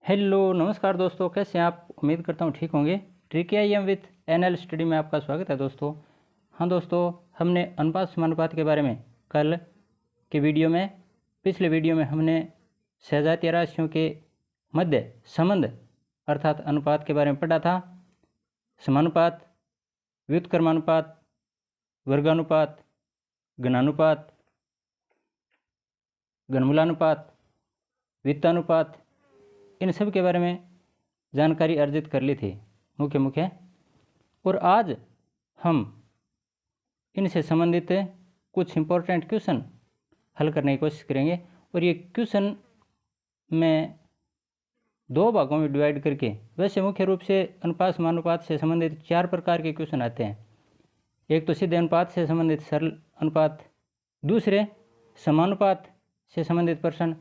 Hello नमस्कार दोस्तों, कैसे हैं आप। उम्मीद करता हूँ ठीक होंगे। Tricky I am with NL study में आपका स्वागत है दोस्तों। हाँ दोस्तों, हमने अनुपात समानुपात के बारे में कल के वीडियो में पिछले वीडियो में हमने सजातीय राशियों के मध्य संबंध अर्थात अनुपात के बारे में पढ़ा था। समानुपात, व्युत्क्रमानुपात, वर्गानुपात, घनानुपात, घनमूलानुपात, वित्तानुपात, इन सब के बारे में जानकारी अर्जित कर ली थी मुख्य। और आज हम इनसे संबंधित कुछ इम्पोर्टेंट क्वेश्चन हल करने की कोशिश करेंगे। और ये क्वेश्चन में दो भागों में डिवाइड करके, वैसे मुख्य रूप से अनुपात समानुपात से संबंधित 4 प्रकार के क्वेश्चन आते हैं। एक तो सीधे अनुपात से संबंधित सरल अनुपात, दूसरे समानुपात से संबंधित प्रश्न,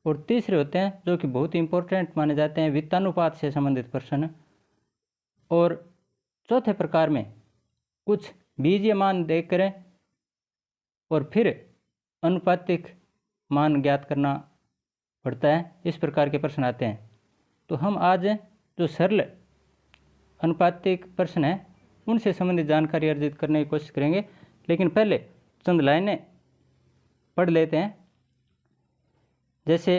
और तीसरे होते हैं जो कि बहुत ही इंपॉर्टेंट माने जाते हैं, वित्तानुपात से संबंधित प्रश्न। और चौथे प्रकार में कुछ बीजीय मान देकर और फिर अनुपातिक मान ज्ञात करना पड़ता है, इस प्रकार के प्रश्न आते हैं। तो हम आज जो सरल अनुपातिक प्रश्न हैं उनसे संबंधित जानकारी अर्जित करने की कोशिश करेंगे। लेकिन पहले चंद लाइनें पढ़ लेते हैं। जैसे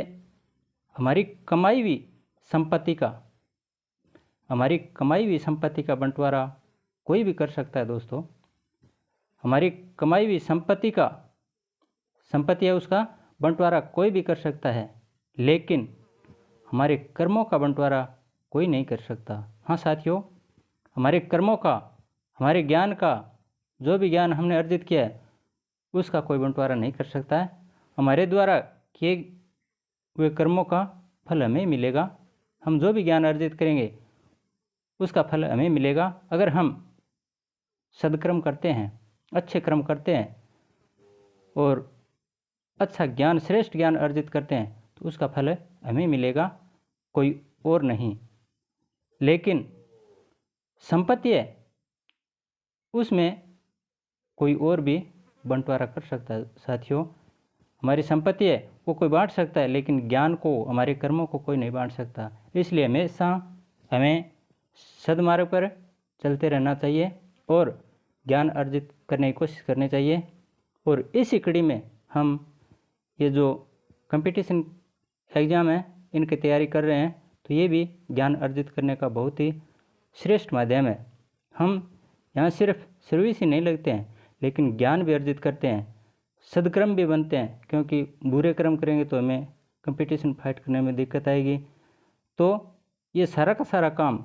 हमारी कमाई हुई संपत्ति का बंटवारा कोई भी कर सकता है दोस्तों। हमारी कमाई हुई संपत्ति है, उसका बंटवारा कोई भी कर सकता है, लेकिन हमारे कर्मों का बंटवारा कोई नहीं कर सकता। हाँ साथियों, हमारे कर्मों का, हमारे ज्ञान का, जो भी ज्ञान हमने अर्जित किया है उसका कोई बंटवारा नहीं कर सकता है। हमारे द्वारा किए हुए कर्मों का फल हमें मिलेगा। हम जो भी ज्ञान अर्जित करेंगे उसका फल हमें मिलेगा। अगर हम सदकर्म करते हैं, अच्छे कर्म करते हैं और अच्छा ज्ञान, श्रेष्ठ ज्ञान अर्जित करते हैं तो उसका फल हमें मिलेगा, कोई और नहीं। लेकिन संपत्ति है, उसमें कोई और भी बंटवारा कर सकता है साथियों। हमारी संपत्ति है वो कोई बांट सकता है, लेकिन ज्ञान को, हमारे कर्मों को कोई नहीं बांट सकता। इसलिए हमेशा हमें सदमार्ग पर चलते रहना चाहिए और ज्ञान अर्जित करने की कोशिश करनी चाहिए। और इसी कड़ी में हम ये जो कंपटीशन एग्ज़ाम है इनकी तैयारी कर रहे हैं, तो ये भी ज्ञान अर्जित करने का बहुत ही श्रेष्ठ माध्यम है। हम यहाँ सिर्फ सर्विस ही नहीं लगते हैं, लेकिन ज्ञान भी अर्जित करते हैं, सदकर्म भी बनते हैं। क्योंकि बुरे कर्म करेंगे तो हमें कंपटीशन फाइट करने में दिक्कत आएगी। तो ये सारा का सारा काम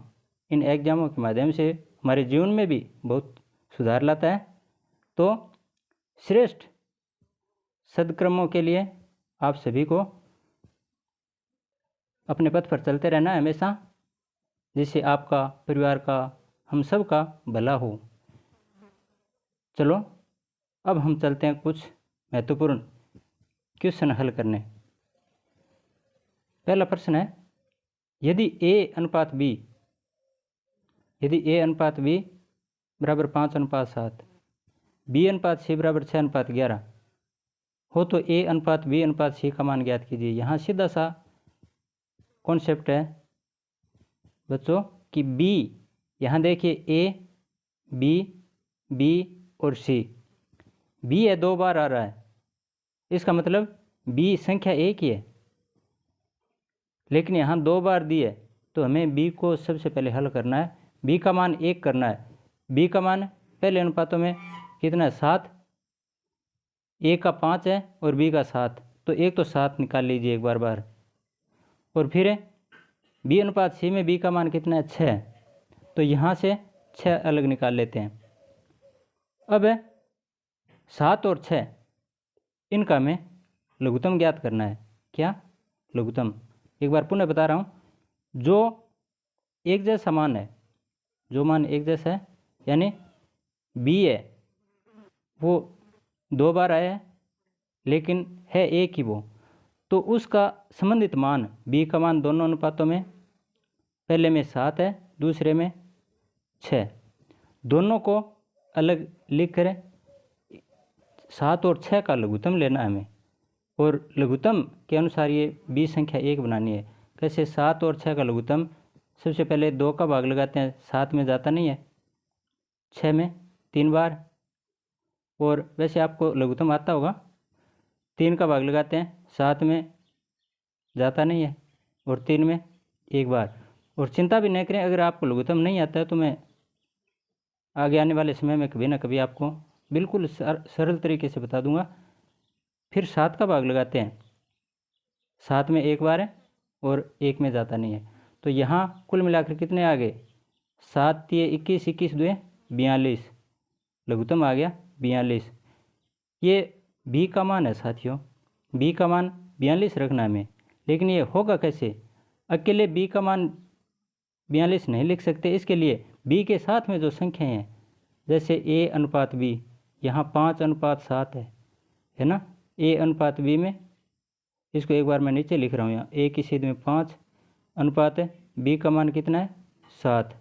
इन एग्जामों के माध्यम से हमारे जीवन में भी बहुत सुधार लाता है। तो श्रेष्ठ सदकर्मों के लिए आप सभी को अपने पथ पर चलते रहना है हमेशा, जिससे आपका, परिवार का, हम सब का भला हो। चलो अब हम चलते हैं कुछ महत्वपूर्ण क्वेश्चन हल करने। पहला प्रश्न है, यदि A अनुपात B बराबर 5:7, B अनुपात C बराबर 6:11 हो तो A अनुपात B अनुपात C का मान ज्ञात कीजिए। यहाँ सीधा सा कॉन्सेप्ट है बच्चों कि B, यहाँ देखिए A, B और C, B है 2 बार आ रहा है, इसका मतलब B संख्या एक ही है। लेकिन यहाँ 2 बार दी है तो हमें B को सबसे पहले हल करना है, B का मान 1 करना है। B का मान पहले अनुपातों में कितना है, 7, A का 5 है और B का 7, तो एक तो 7 निकाल लीजिए एक बार। और फिर B अनुपात C में B का मान कितना है, 6, तो यहाँ से 6 अलग निकाल लेते हैं। अब 7 और 6 इनका हमें लघुत्तम ज्ञात करना है। क्या लघुत्तम? एक बार पुनः बता रहा हूँ, जो एक जैसा मान है, जो मान एक जैसा है, यानी B है वो 2 बार आया है लेकिन है एक ही वो, तो उसका संबंधित मान, B का मान दोनों अनुपातों में, पहले में 7 है, दूसरे में 6, दोनों को अलग लिख कर 7 और 6 का लघुत्तम लेना है हमें। और लघुत्तम के अनुसार ये B संख्या 1 बनानी है। कैसे 7 और 6 का लघुत्तम, सबसे पहले 2 का भाग लगाते हैं, 7 में जाता नहीं है, 6 में 3 बार, और वैसे आपको लघुत्तम आता होगा, 3 का भाग लगाते हैं, 7 में जाता नहीं है और 3 में 1 बार। और चिंता भी नहीं करें, अगर आपको लघुत्तम नहीं आता है तो मैं आगे आने वाले समय में कभी ना कभी आपको बिल्कुल सरल तरीके से बता दूंगा। फिर 7 का भाग लगाते हैं, 7 में 1 बार है और 1 में जाता नहीं है, तो यहाँ कुल मिलाकर कितने आ गए, 7 तिये 21, 21 दुए 42, लघुत्तम आ गया 42। ये बी का मान है साथियों, बी का मान 42 रखना हमें, लेकिन ये होगा कैसे, अकेले बी का मान 42 नहीं लिख सकते, इसके लिए बी के साथ में जो संख्या हैं, जैसे ए अनुपात बी, यहाँ 5:7 है ना, ए अनुपात बी में, इसको एक बार मैं नीचे लिख रहा हूँ, यहाँ ए की सीध में 5 अनुपात है, बी का मान कितना है 7।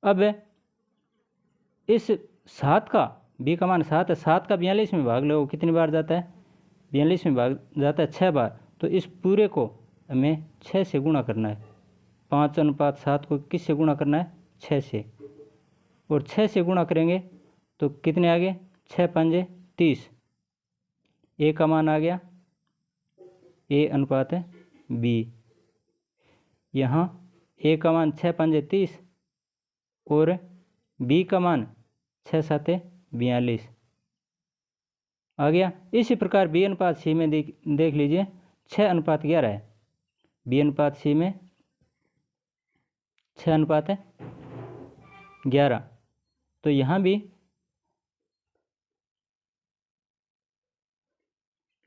अब इस 7 का, बी का मान 7 है, 7 का 42 में भाग लो, कितनी बार जाता है, 42 में भाग जाता है 6 बार, तो इस पूरे को हमें 6 से गुणा करना है, 5:7 को किससे गुणा करना है, 6 से, और 6 से गुणा करेंगे तो कितने आ गए, 6 पंजे 30, ए का मान आ गया, ए अनुपात है बी, यहाँ ए का मान 6 पंजे 30 और बी का मान 6 7 42 आ गया। इसी प्रकार बी अनुपात सी में देख लीजिए, 6:11 है, बी अनुपात सी में 6:11, तो यहाँ भी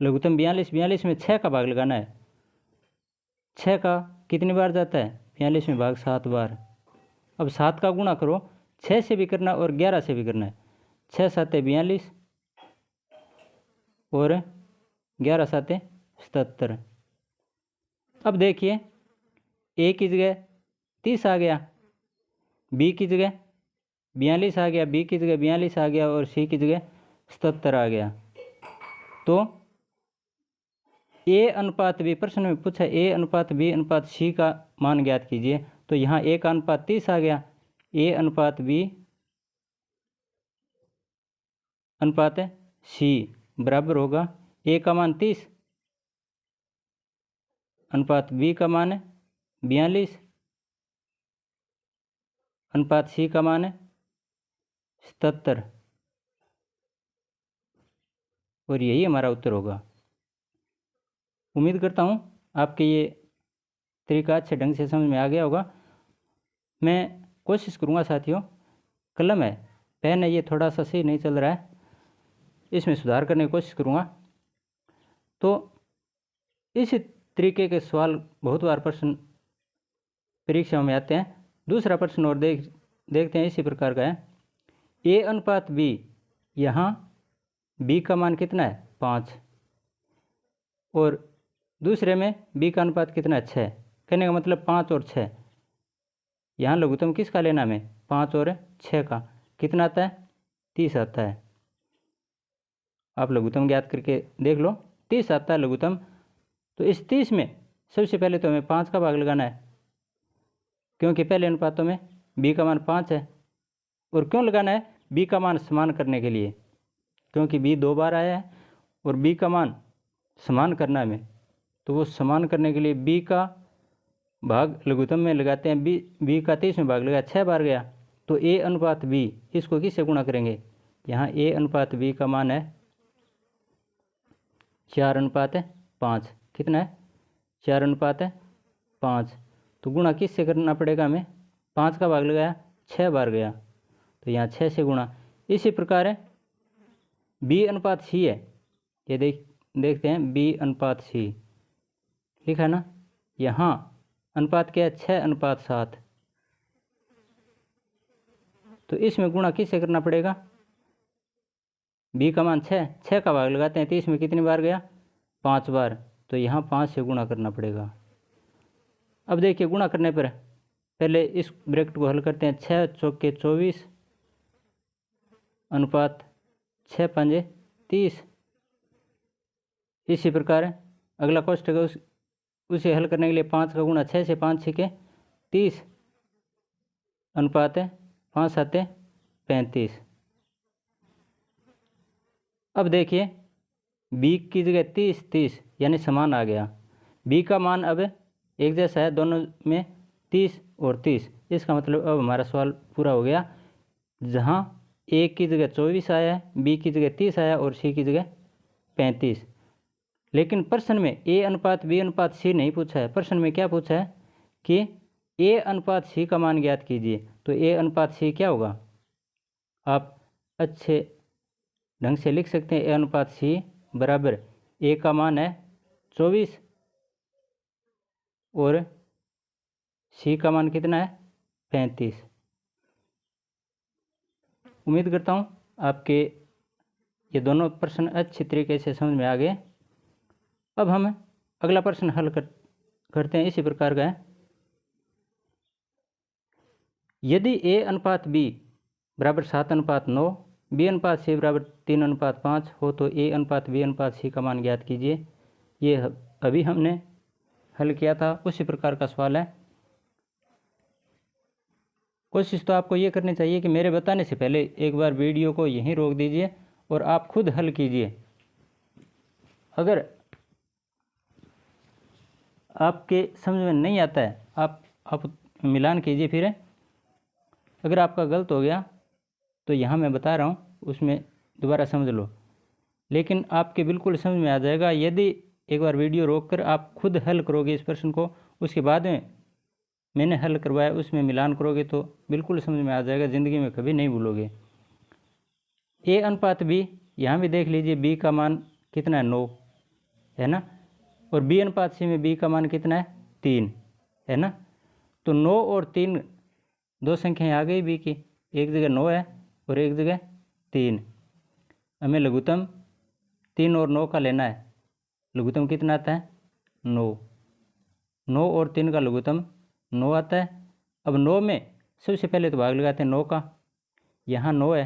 लघुत्तम 42 में 6 का भाग लगाना है, 6 का कितनी बार जाता है, 42 में भाग 7 बार। अब 7 का गुणा करो, 6 से भी करना और 11 से भी करना है, 6 7 42 और 11 7 77। अब देखिए ए की जगह 30 आ गया, बी की जगह 42 आ गया, बी की जगह 42 आ गया और सी की जगह 77 आ गया। तो ए अनुपात बी, प्रश्न में पूछा ए अनुपात बी अनुपात सी का मान ज्ञात कीजिए, तो यहाँ ए का अनुपात 30 आ गया, ए अनुपात बी अनुपात सी बराबर होगा ए का मान 30 अनुपात बी का मान है 42 अनुपात सी का मान है 77, और यही हमारा उत्तर होगा। उम्मीद करता हूँ आपके ये तरीका अच्छे ढंग से समझ में आ गया होगा। मैं कोशिश करूँगा साथियों, कलम है, पेन है, ये थोड़ा सा सही नहीं चल रहा है, इसमें सुधार करने की कोशिश करूँगा। तो इस तरीके के सवाल बहुत बार प्रश्न परीक्षा में आते हैं। दूसरा प्रश्न और देखते हैं, इसी प्रकार का है, ए अनुपात बी, यहाँ बी का मान कितना है 5 और दूसरे में बी का अनुपात कितना है 6, कहने का मतलब 5 और 6, यहाँ लघुत्तम किसका लेना हमें, 5 और 6 का, कितना आता है 30 आता है। आप लघुत्तम ज्ञात करके देख लो, 30 आता है लघुत्तम। तो इस 30 में सबसे पहले तो हमें 5 का भाग लगाना है, क्योंकि पहले अनुपातों में बी का मान 5 है, और क्यों लगाना है, बी का मान समान करने के लिए, क्योंकि बी 2 बार आया है और बी का मान समान करना है हमें, तो वो समान करने के लिए बी का भाग लघुत्तम में लगाते हैं, बी का 30 में भाग लगाया 6 बार गया, तो ए अनुपात बी, इसको किससे गुणा करेंगे, यहाँ ए अनुपात बी का मान है 4:5, कितना है 4:5, तो गुणा किससे करना पड़ेगा हमें, 5 का भाग लगाया 6 बार गया, तो यहाँ 6 से गुणा। इसी प्रकार है बी अनुपात सी है, ये देखते हैं, बी अनुपात सी लिखा है ना, यहाँ अनुपात क्या है 6:7, तो इसमें गुणा किससे करना पड़ेगा, बी का मान 6 का भाग लगाते हैं, 30 में कितनी बार गया 5 बार, तो यहाँ 5 से गुणा करना पड़ेगा। अब देखिए गुणा करने पर पहले इस ब्रैकेट को हल करते हैं, 6 चौके 24 अनुपात 6 पंजे 30। इसी प्रकार अगला कोष्ठक है, उसे हल करने के लिए 5 का गुणा 6 से 5 6 30 अनुपात 5 7 35। अब देखिए b की जगह 30 30 यानी समान आ गया। b का मान अब एक जैसा है दोनों में 30 और 30। इसका मतलब अब हमारा सवाल पूरा हो गया। जहाँ a की जगह 24 आया है, b की जगह 30 आया और c की जगह 35। लेकिन प्रश्न में a अनुपात b अनुपात c नहीं पूछा है। प्रश्न में क्या पूछा है कि a अनुपात c का मान ज्ञात कीजिए। तो a अनुपात c क्या होगा, आप अच्छे ढंग से लिख सकते हैं। a अनुपात c बराबर a का मान है 24 और c का मान कितना है 35। उम्मीद करता हूँ आपके ये दोनों प्रश्न अच्छी तरीके से समझ में आ गए। अब हम अगला प्रश्न हल करते हैं। इसी प्रकार का है, यदि a अनुपात b बराबर 7 अनुपात 9, b अनुपात c बराबर 3 अनुपात 5 हो तो a अनुपात b अनुपात c का मान ज्ञात कीजिए। ये अभी हमने हल किया था, उसी प्रकार का सवाल है। कोशिश तो आपको ये करनी चाहिए कि मेरे बताने से पहले एक बार वीडियो को यहीं रोक दीजिए और आप खुद हल कीजिए। अगर आपके समझ में नहीं आता है आप मिलान कीजिए। फिर अगर आपका गलत हो गया तो यहाँ मैं बता रहा हूँ उसमें दोबारा समझ लो, लेकिन आपके बिल्कुल समझ में आ जाएगा यदि एक बार वीडियो रोककर आप खुद हल करोगे इस प्रश्न को। उसके बाद में मैंने हल करवाया उसमें मिलान करोगे तो बिल्कुल समझ में आ जाएगा, ज़िंदगी में कभी नहीं भूलोगे। a अनुपात b, यहाँ भी देख लीजिए b का मान कितना है 9 है ना, और b अनुपात c में b का मान कितना है 3 है ना। तो 9 और 3 दो संख्याएं आ गई b की, एक जगह 9 है और एक जगह 3। हमें लघुत्तम 3 और 9 का लेना है। लघुत्तम कितना आता है 9। 9 और 3 का लघुत्तम 9 आता है। अब 9 में सबसे पहले तो भाग लगाते हैं 9 का। यहाँ 9 है,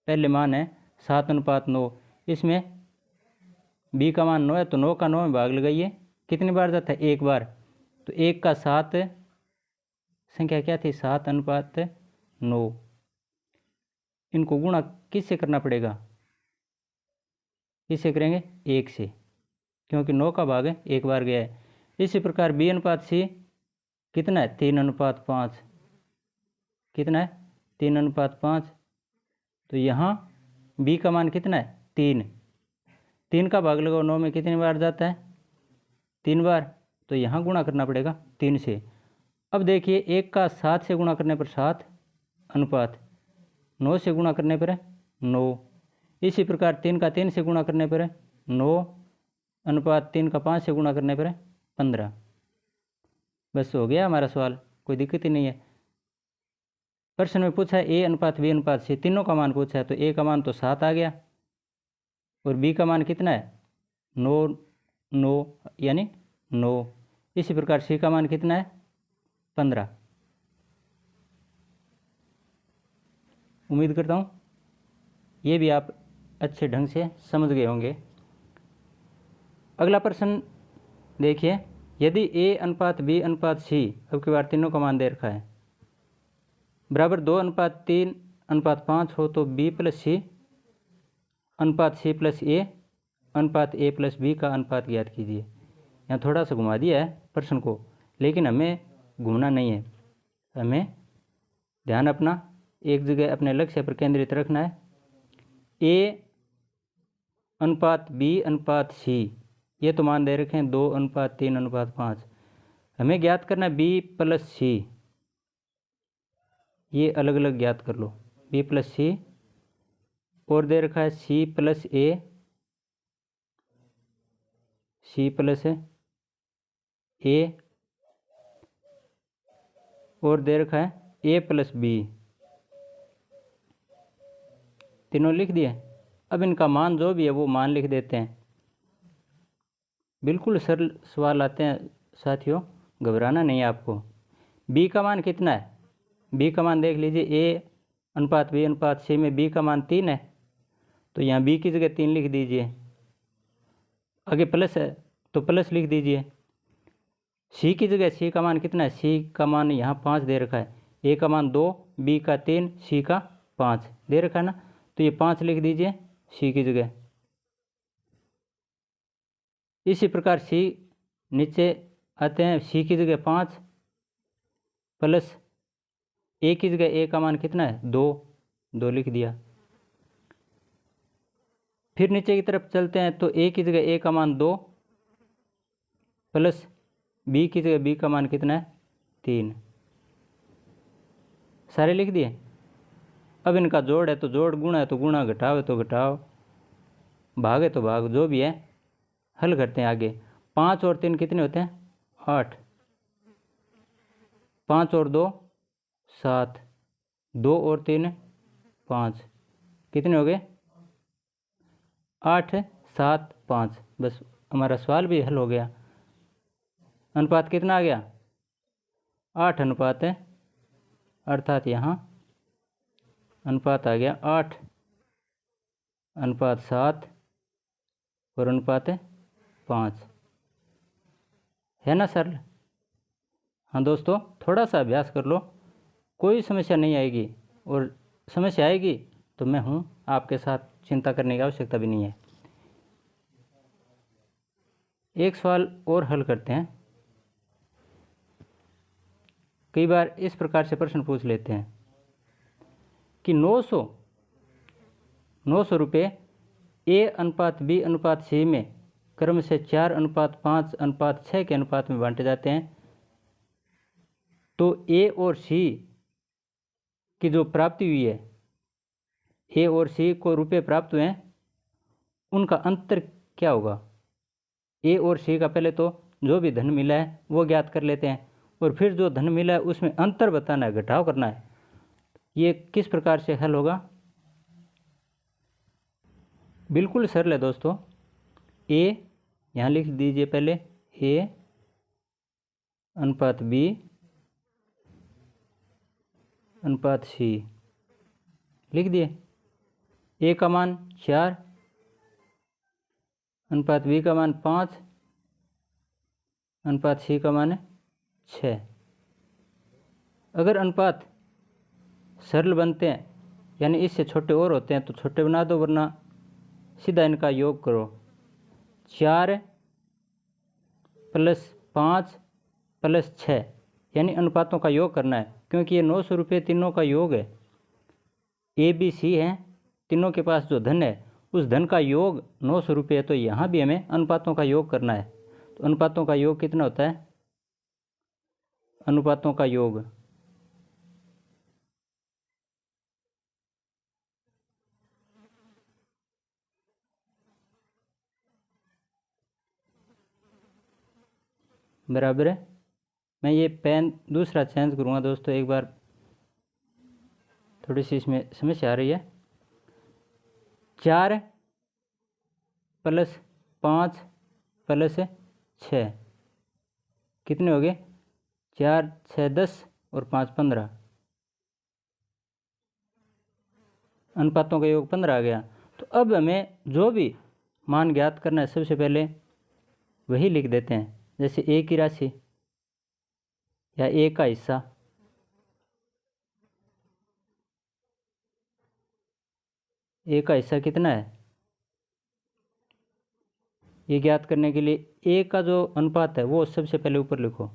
पहले मान है 7 अनुपात 9। इसमें b का मान 9 है तो 9 का 9 में भाग लगाइए। कितनी बार जाता है, एक बार। तो 1 का 7 संख्या क्या थी 7 अनुपात 9। इनको गुणा किससे करना पड़ेगा, किससे करेंगे 1 से, क्योंकि 9 का भाग एक बार गया है। इसी प्रकार b अनुपात c कितना है 3 अनुपात 5। कितना है 3 अनुपात 5। तो यहाँ b का मान कितना है 3। 3 का भाग लगाओ 9 में कितनी बार जाता है 3 बार। तो यहाँ गुणा करना पड़ेगा 3 से। अब देखिए 1 का 7 से गुणा करने पर 7 अनुपात 9 से गुणा करने पर 9। इसी प्रकार 3 का 3 से गुणा करने पर 9 अनुपात 3 का 5 से गुणा करने पर 15। बस हो गया हमारा सवाल, कोई दिक्कत ही नहीं है। प्रश्न में पूछा है a अनुपात b अनुपात c, तीनों का मान पूछा है। तो a का मान तो 7 आ गया और b का मान कितना है 9 9 यानी 9। इसी प्रकार c का मान कितना है 15। उम्मीद करता हूँ ये भी आप अच्छे ढंग से समझ गए होंगे। अगला प्रश्न देखिए, यदि a अनुपात b अनुपात c, अब की बार तीनों का मान दे रखा है, बराबर 2 अनुपात 3 अनुपात 5 हो तो b प्लस c अनुपात c प्लस a अनुपात a प्लस b का अनुपात ज्ञात कीजिए। यहाँ थोड़ा सा घुमा दिया है प्रश्न को, लेकिन हमें घूमना नहीं है, हमें ध्यान अपना एक जगह अपने लक्ष्य पर केंद्रित रखना है। a अनुपात b अनुपात c, ये तो मान दे रखे हैं 2 अनुपात 3 अनुपात 5। हमें ज्ञात करना है b प्लस c, ये अलग अलग ज्ञात कर लो। b प्लस c और दे रखा है c plus a, c plus a और दे रखा है a प्लस b। तीनों लिख दिए। अब इनका मान जो भी है वो मान लिख देते हैं। बिल्कुल सरल सवाल आते हैं साथियों, घबराना नहीं है आपको। b का मान कितना है, b का मान देख लीजिए, a अनुपात b अनुपात c में b का मान 3 है तो यहाँ b की जगह 3 लिख दीजिए। आगे प्लस है तो प्लस लिख दीजिए। सी की जगह सी का मान कितना है, सी का मान यहाँ 5 दे रखा है, ए का मान 2, बी का 3, सी का 5 दे रखा है ना, तो ये 5 लिख दीजिए सी की जगह। इसी प्रकार सी नीचे आते हैं, सी की जगह 5 प्लस ए की जगह ए का मान कितना है 2 लिख दिया। फिर नीचे की तरफ चलते हैं तो ए की जगह ए का मान 2 प्लस बी की जगह बी का मान कितना है 3, सारे लिख दिए। अब इनका जोड़ है तो जोड़, गुणा है तो गुणा, घटाव है तो घटाव, भाग है तो भाग, जो भी है हल करते हैं आगे। 5 और 3 कितने होते हैं 8, 5 और 2 7, 2 और 3 5, कितने हो गए 8 7 5। बस हमारा सवाल भी हल हो गया। अनुपात कितना आ गया 8 अनुपात है, अर्थात यहाँ अनुपात आ गया 8 अनुपात 7 और अनुपात 5, है ना सरल। हाँ दोस्तों, थोड़ा सा अभ्यास कर लो, कोई समस्या नहीं आएगी, और समस्या आएगी तो मैं हूँ आपके साथ, चिंता करने की आवश्यकता भी नहीं है। एक सवाल और हल करते हैं। कई बार इस प्रकार से प्रश्न पूछ लेते हैं कि 900 रुपये ए अनुपात बी अनुपात सी में क्रम से 4 अनुपात 5 अनुपात 6 के अनुपात में बांटे जाते हैं, तो ए और सी की जो प्राप्ति हुई है, ए और सी को रुपये प्राप्त हुए हैं, उनका अंतर क्या होगा। ए और सी का पहले तो जो भी धन मिला है वो ज्ञात कर लेते हैं, और फिर जो धन मिला है उसमें अंतर बताना है, घटाव करना है। ये किस प्रकार से हल होगा, बिल्कुल सरल है दोस्तों। ए यहाँ लिख दीजिए पहले, ए अनुपात बी अनुपात सी लिख दिए। ए का मान 4 अनुपात बी का मान 5 अनुपात सी का मान 6। अगर अनुपात सरल बनते हैं, यानी इससे छोटे और होते हैं तो छोटे बना दो, वरना सीधा इनका योग करो। 4 प्लस 5 प्लस 6, यानी अनुपातों का योग करना है, क्योंकि ये 900 रुपये तीनों का योग है। ए बी सी है, तीनों के पास जो धन है उस धन का योग 900 रुपये है, तो यहाँ भी हमें अनुपातों का योग करना है। तो अनुपातों का योग कितना होता है, अनुपातों का योग बराबर है, मैं ये पेन दूसरा चेंज करूँगा दोस्तों, एक बार थोड़ी सी इसमें समस्या आ रही है। 4 प्लस 5 प्लस 6 कितने हो गए, 4 6 10 और 5 15, अनुपातों का योग 15 आ गया। तो अब हमें जो भी मान ज्ञात करना है सबसे पहले वही लिख देते हैं, जैसे ए की राशि या ए का हिस्सा, ए का हिस्सा कितना है, ये ज्ञात करने के लिए ए का जो अनुपात है वो सबसे पहले ऊपर लिखो।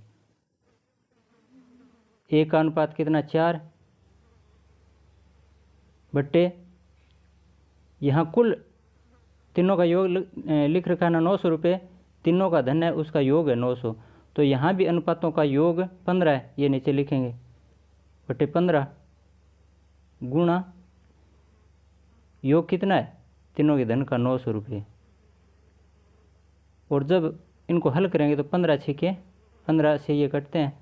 ए का अनुपात कितना 4 बट्टे, यहाँ कुल तीनों का योग लिख रखा है ना 900 रुपये, तीनों का धन है उसका योग है 900, तो यहाँ भी अनुपातों का योग 15 है, ये नीचे लिखेंगे बटे 15 गुणा योग कितना है तीनों के धन का 900 रुपये। और जब इनको हल करेंगे तो 15 छिके 15 से ये कटते हैं,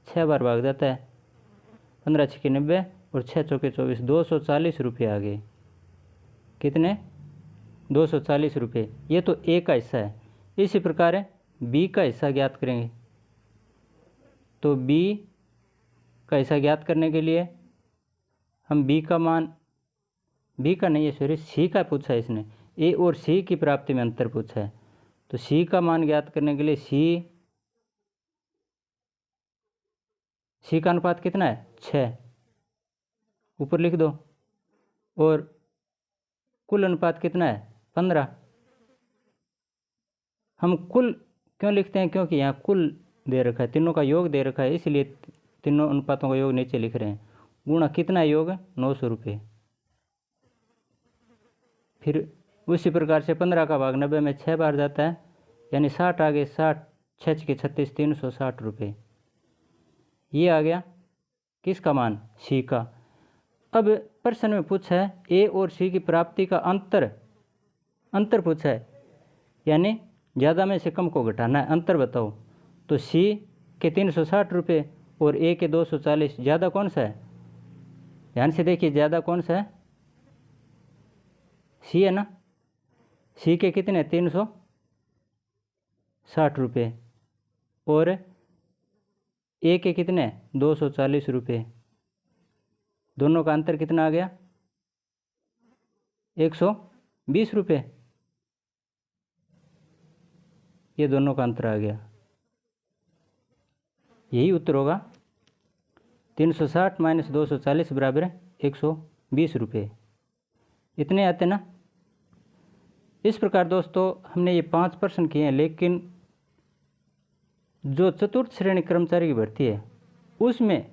6 बार भाग जाता है, 15 छिके 90 और 6 चौके 24, 240 रुपये आ गए। कितने 240 रुपये। ये तो ए का हिस्सा है। इसी प्रकार है बी का हिस्सा ज्ञात करेंगे, तो बी का हिस्सा ज्ञात करने के लिए हम बी का मान, बी का नहीं है सॉरी सी का पूछा है इसने, ए और सी की प्राप्ति में अंतर पूछा है, तो सी का मान ज्ञात करने के लिए सी सी का अनुपात कितना है 6, ऊपर लिख दो। और कुल अनुपात कितना है 15। हम कुल क्यों लिखते हैं, क्योंकि यहाँ कुल दे रखा है, तीनों का योग दे रखा है, इसलिए तीनों अनुपातों का योग नीचे लिख रहे हैं। गुणा कितना योग 900 रुपये। फिर उसी प्रकार से 15 का भाग 90 में 6 बार जाता है, यानी 60 आ गए, 60 6 के 36 360 रुपये। ये आ गया किसका मान, सी का। अब प्रश्न में पूछा है ए और सी की प्राप्ति का अंतर पूछा है, यानी ज़्यादा में से कम को घटाना है, अंतर बताओ। तो सी के 360 रुपये और ए के 240, ज़्यादा कौन सा है, ध्यान से देखिए, ज़्यादा कौन सा है, सी है ना। सी के कितने 360 रुपये और ए के कितने 240 रुपये। दोनों का अंतर कितना आ गया 120 रुपये। ये दोनों का अंतर आ गया, यही उत्तर होगा। 360 माइनस 240 बराबर 120 रुपये। इतने आते ना। इस प्रकार दोस्तों हमने ये 5 प्रश्न किए हैं, लेकिन जो चतुर्थ श्रेणी कर्मचारी की भर्ती है उसमें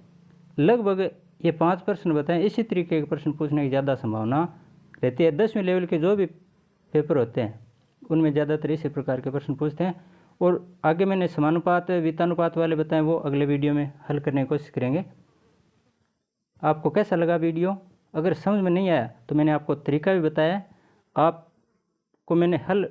लगभग ये 5 प्रश्न बताएं, इसी तरीके के प्रश्न पूछने की ज़्यादा संभावना रहती है। 10वीं लेवल के जो भी पेपर होते हैं उनमें ज़्यादातर इसी प्रकार के प्रश्न पूछते हैं। और आगे मैंने समानुपात वित्तानुपात वाले बताएं, वो अगले वीडियो में हल करने की कोशिश करेंगे। आपको कैसा लगा वीडियो? अगर समझ में नहीं आया तो मैंने आपको तरीका भी बताया, आपको मैंने हल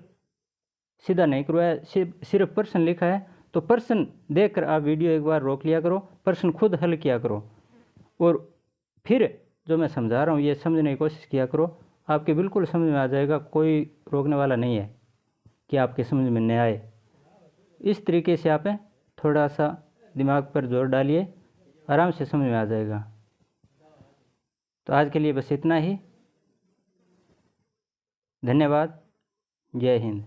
सीधा नहीं करवाया, सिर्फ प्रश्न लिखा है। तो प्रश्न देखकर आप वीडियो एक बार रोक लिया करो, प्रश्न खुद हल किया करो और फिर जो मैं समझा रहा हूँ ये समझने की कोशिश किया करो। आपके बिल्कुल समझ में आ जाएगा, कोई रोकने वाला नहीं है कि आपके समझ में नहीं आए। इस तरीके से आप थोड़ा सा दिमाग पर जोर डालिए, आराम से समझ में आ जाएगा। तो आज के लिए बस इतना ही। धन्यवाद। जय हिंद।